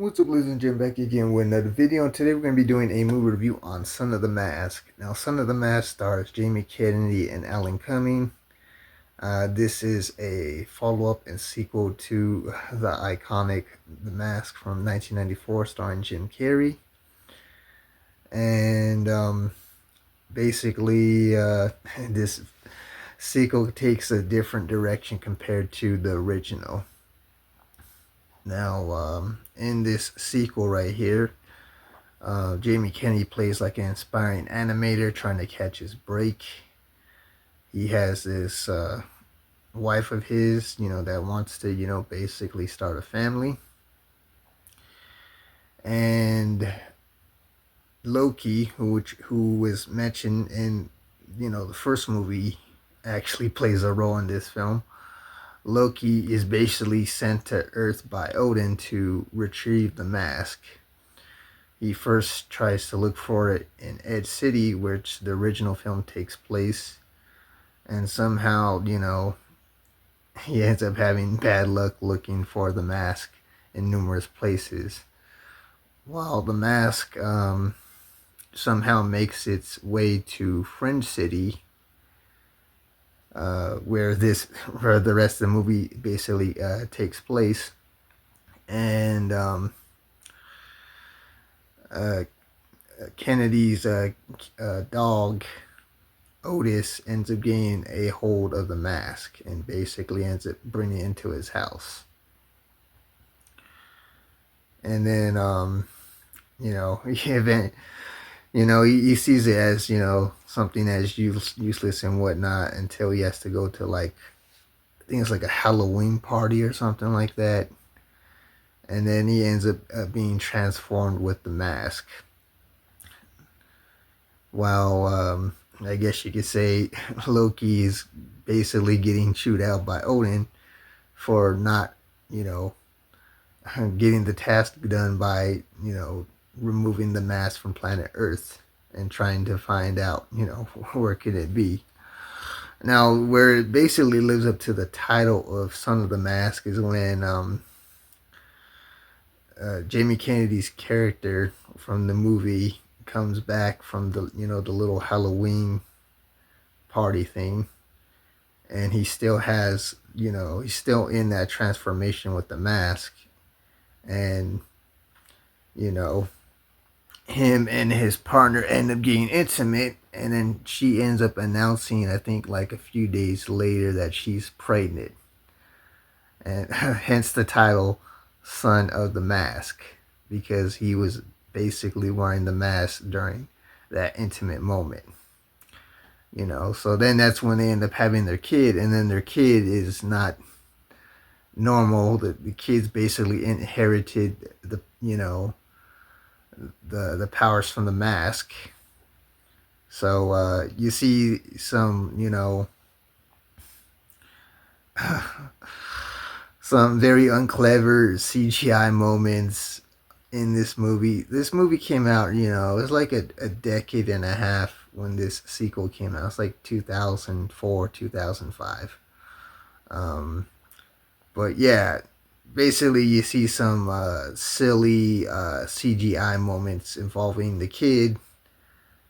What's up, ladies and gentlemen, back again with another video. And today we're going to be doing a movie review on Son of the Mask. Now, Son of the Mask stars Jamie Kennedy and Alan Cumming. This is a follow-up and sequel to the iconic The Mask from 1994 starring Jim Carrey. And basically, this sequel takes a different direction compared to the original. Now, in this sequel right here, Jamie Kennedy plays like an inspiring animator trying to catch his break. He has this wife of his, that wants to, basically start a family. And Loki, who was mentioned in, the first movie, actually plays a role in this film. Loki is basically sent to Earth by Odin to retrieve the mask. He first tries to look for it in Edge City, which the original film takes place. And somehow, he ends up having bad luck looking for the mask in numerous places. While the mask somehow makes its way to Fringe City, where the rest of the movie basically takes place. And Kennedy's dog, Otis, ends up getting a hold of the mask and basically ends up bringing it into his house. And then, he sees it as, something as useless and whatnot until he has to go to, I think it's like a Halloween party or something like that. And then he ends up being transformed with the mask. While, I guess you could say, Loki is basically getting chewed out by Odin for not, getting the task done by, removing the mask from planet Earth and trying to find out, where could it be. Now, where it basically lives up to the title of Son of the Mask is when Jamie Kennedy's character from the movie comes back from the the little Halloween party thing, and he still has he's still in that transformation with the mask, and him and his partner end up getting intimate, and then she ends up announcing, I think like a few days later, that she's pregnant, and hence the title Son of the Mask, because he was basically wearing the mask during that intimate moment. So then that's when they end up having their kid, and then their kid is not normal. The kids basically inherited the the powers from the mask. So you see some some very unclever CGI moments in this movie. This movie came out, it was like a decade and a half when this sequel came out. It's like 2004, 2005. But yeah, basically you see some silly CGI moments involving the kid.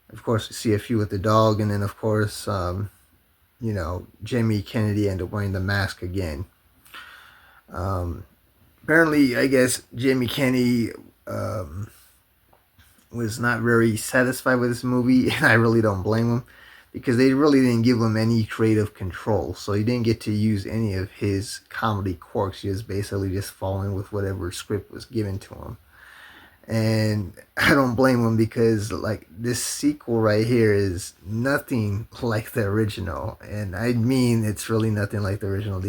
Of course, we see a few with the dog, and then of course, Jamie Kennedy ended up wearing the mask again. Apparently, I guess Jamie Kennedy was not very satisfied with this movie, and I really don't blame him, because they really didn't give him any creative control, so he didn't get to use any of his comedy quirks. He was basically just following with whatever script was given to him. And I don't blame him, because this sequel right here is nothing like the original, and I mean it's really nothing like the original.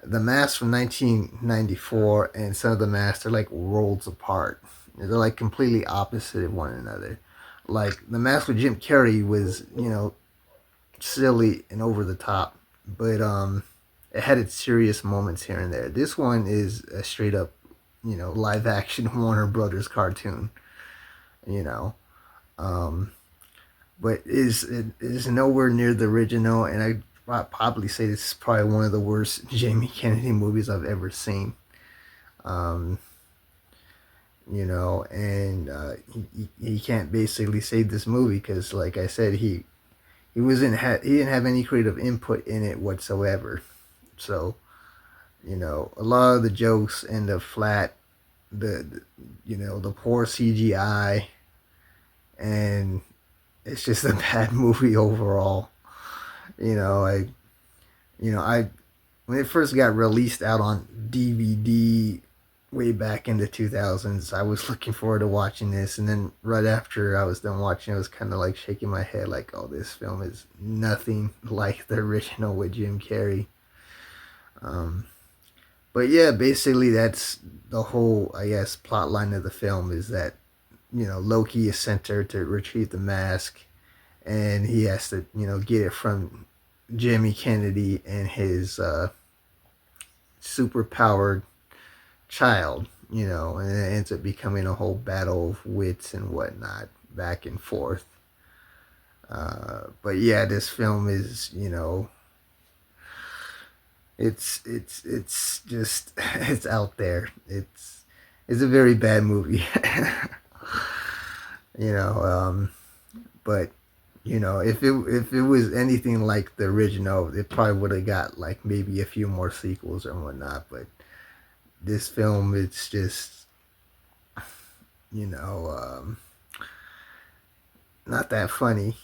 The Mask from 1994 and Son of the Mask, they're like worlds apart. They're like completely opposite of one another. Like The Mask with Jim Carrey was, silly and over the top, but it had its serious moments here and there. This one is a straight up, live action Warner Brothers cartoon, but it is nowhere near the original, and I'd probably say this is probably one of the worst Jamie Kennedy movies I've ever seen. and he can't basically save this movie because, like I said, he didn't have any creative input in it whatsoever. So a lot of the jokes and the flat, the poor CGI, and it's just a bad movie overall. You know, I I when it first got released out on DVD way back in the 2000s, I was looking forward to watching this, and then right after I was done watching, I was kind of like shaking my head, like, "Oh, this film is nothing like the original with Jim Carrey." Um, but yeah, basically that's the whole, I guess, plot line of the film is that Loki is sent there to retrieve the mask, and he has to get it from Jimmy Kennedy and his super powered child, and it ends up becoming a whole battle of wits and whatnot, back and forth. But yeah, this film is, it's just it's out there. It's a very bad movie, you know. But if it was anything like the original, it probably would have got like maybe a few more sequels or whatnot. But this film, it's just you know not that funny,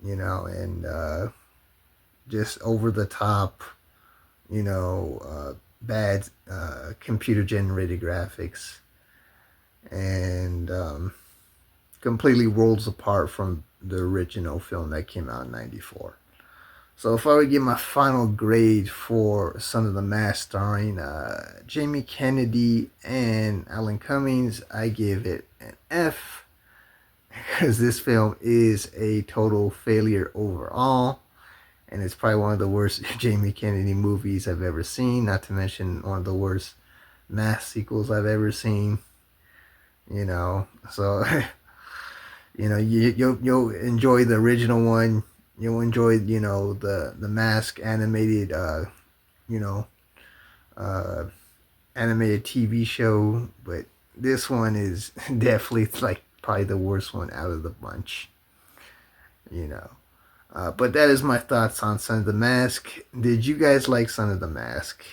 and just over the top, bad computer generated graphics, and completely worlds apart from the original film that came out in '94. So if I would give my final grade for Son of the Mask starring Jamie Kennedy and Alan Cummings, I give it an F because this film is a total failure overall. And it's probably one of the worst Jamie Kennedy movies I've ever seen, not to mention one of the worst Mask sequels I've ever seen. So you'll enjoy the original one. You'll enjoy the Mask animated you know uh, animated TV show, but this one is definitely like probably the worst one out of the bunch. You know. But that is my thoughts on Son of the Mask. Did you guys like Son of the Mask?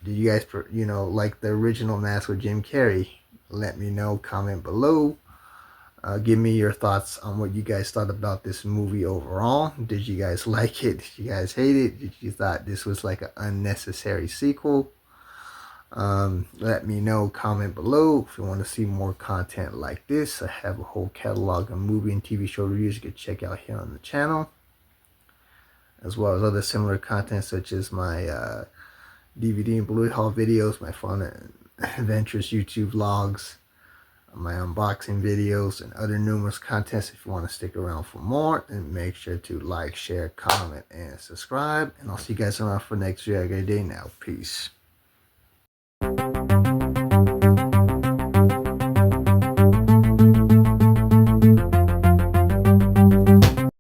Did you guys, like the original Mask with Jim Carrey? Let me know. Comment below. Give me your thoughts on what you guys thought about this movie overall. Did you guys like it? Did you guys hate it? Did you thought this was like an unnecessary sequel? Let me know. Comment below if you want to see more content like this. I have a whole catalog of movie and TV show reviews you can check out here on the channel, as well as other similar content such as my DVD and Blu-ray haul videos, my fun and adventures YouTube vlogs, my unboxing videos, and other numerous contents. If you want to stick around for more, then make sure to like, share, comment, and subscribe. And I'll see you guys around for next video. Have a great day now. Peace.